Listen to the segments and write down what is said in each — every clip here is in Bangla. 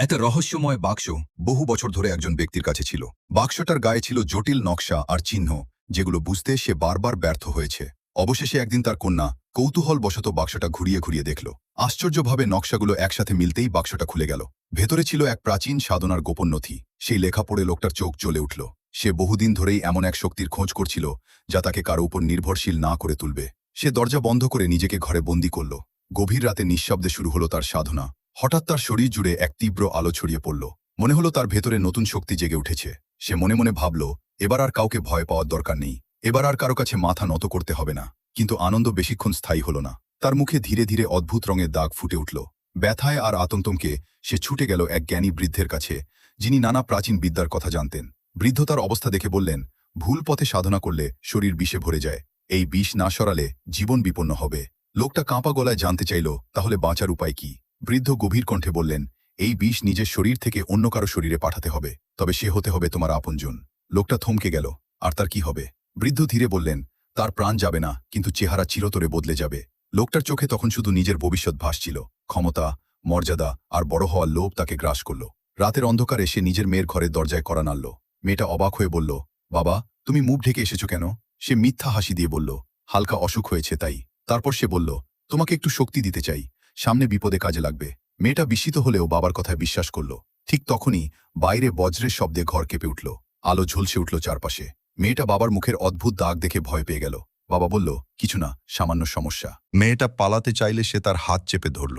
একটা রহস্যময় বাক্স বহু বছর ধরে একজন ব্যক্তির কাছে ছিল। বাক্সটার গায়ে ছিল জটিল নকশা আর চিহ্ন, যেগুলো বুঝতে সে বারবার ব্যর্থ হয়েছে। অবশেষে একদিন তার কন্যা কৌতূহলবশত বাক্সটা ঘুরিয়ে ঘুরিয়ে দেখল। আশ্চর্যভাবে নকশাগুলো একসাথে মিলতেই বাক্সটা খুলে গেল। ভেতরে ছিল এক প্রাচীন সাধনার গোপন নথি। সেই লেখা পড়ে লোকটার চোখ জ্বলে উঠল। সে বহুদিন ধরেই এমন এক শক্তির খোঁজ করছিল, যা তাকে কারো উপর নির্ভরশীল না করে তুলবে। সে দরজা বন্ধ করে নিজেকে ঘরে বন্দি করল। গভীর রাতে নিঃশব্দে শুরু হলো তার সাধনা। হঠাৎ তার শরীর জুড়ে এক তীব্র আলো ছড়িয়ে পড়ল। মনে হলো তার ভেতরে নতুন শক্তি জেগে উঠেছে। সে মনে মনে ভাবল, এবার আর কাউকে ভয় পাওয়ার দরকার নেই, এবার আর কারো কাছে মাথা নত করতে হবে না। কিন্তু আনন্দ বেশিক্ষণ স্থায়ী হল না। তার মুখে ধীরে ধীরে অদ্ভুত রঙের দাগ ফুটে উঠল। ব্যথায় আর আতঙ্কে সে ছুটে গেল এক জ্ঞানী বৃদ্ধের কাছে, যিনি নানা প্রাচীন বিদ্যার কথা জানতেন। বৃদ্ধ তার অবস্থা দেখে বললেন, ভুল পথে সাধনা করলে শরীর বিষে ভরে যায়, এই বিষ না সরালে জীবন বিপন্ন হবে। লোকটা কাঁপা গলায় জানতে চাইল, তাহলে বাঁচার উপায় কি? বৃদ্ধ গভীর কণ্ঠে বললেন, এই বিষ নিজের শরীর থেকে অন্য কারো শরীরে পাঠাতে হবে, তবে সে হতে হবে তোমার আপনজন। লোকটা থমকে গেল। আর তার কি হবে? বৃদ্ধ ধীরে বললেন, তার প্রাণ যাবে না, কিন্তু চেহারা চিরতরে বদলে যাবে। লোকটার চোখে তখন শুধু নিজের ভবিষ্যৎ ভাসছিল। ক্ষমতা, মর্যাদা আর বড় হওয়ার লোভ তাকে গ্রাস করল। রাতের অন্ধকারে সে নিজের মেয়ের ঘরের দরজায় কড়া নাড়ল। মেয়েটা অবাক হয়ে বলল, বাবা, তুমি মুখ ঢেকে এসেছো কেন? সে মিথ্যা হাসি দিয়ে বলল, হালকা অসুখ হয়েছে তাই। তারপর সে বলল, তোমাকে একটু শক্তি দিতে চাই, সামনে বিপদে কাজে লাগবে। মেয়েটা বিস্মিত হলেও বাবার কথায় বিশ্বাস করল। ঠিক তখনই বাইরে বজ্রের শব্দে ঘর কেঁপে উঠল। আলো ঝলসে উঠল চারপাশে। মেয়েটা বাবার মুখের অদ্ভুত দাগ দেখে ভয় পেয়ে গেল। বাবা বলল, কিছু না, সামান্য সমস্যা। মেয়েটা পালাতে চাইলে সে তার হাত চেপে ধরল।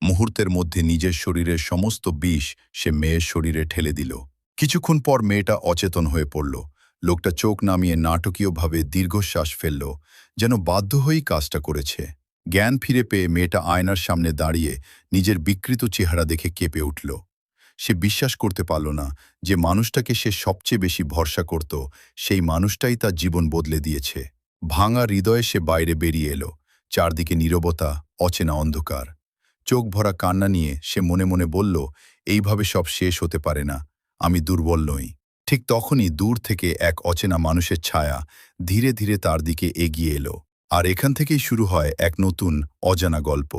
মুহূর্তের মধ্যে নিজের শরীরের সমস্ত বিষ সে মেয়ের শরীরে ঠেলে দিল। কিছুক্ষণ পর মেয়েটা অচেতন হয়ে পড়ল। লোকটা চোখ নামিয়ে নাটকীয়ভাবে দীর্ঘশ্বাস ফেলল, যেন বাধ্য হয়েই কাজটা করেছে। জ্ঞান ফিরে পেয়ে মেয়েটা আয়নার সামনে দাঁড়িয়ে নিজের বিকৃত চেহারা দেখে কেঁপে উঠল। সে বিশ্বাস করতে পারল না যে মানুষটাকে সে সবচেয়ে বেশি ভরসা করত, সেই মানুষটাই তার জীবন বদলে দিয়েছে। ভাঙা হৃদয়ে সে বাইরে বেরিয়ে এলো। চারদিকে নীরবতা, অচেনা অন্ধকার। চোখ ভরা কান্না নিয়ে সে মনে মনে বলল, এইভাবে সব শেষ হতে পারে না, আমি দুর্বল নই। ঠিক তখনই দূর থেকে এক অচেনা মানুষের ছায়া ধীরে ধীরে তার দিকে এগিয়ে এলো। আর এখান থেকেই শুরু হয় এক নতুন অজানা গল্প।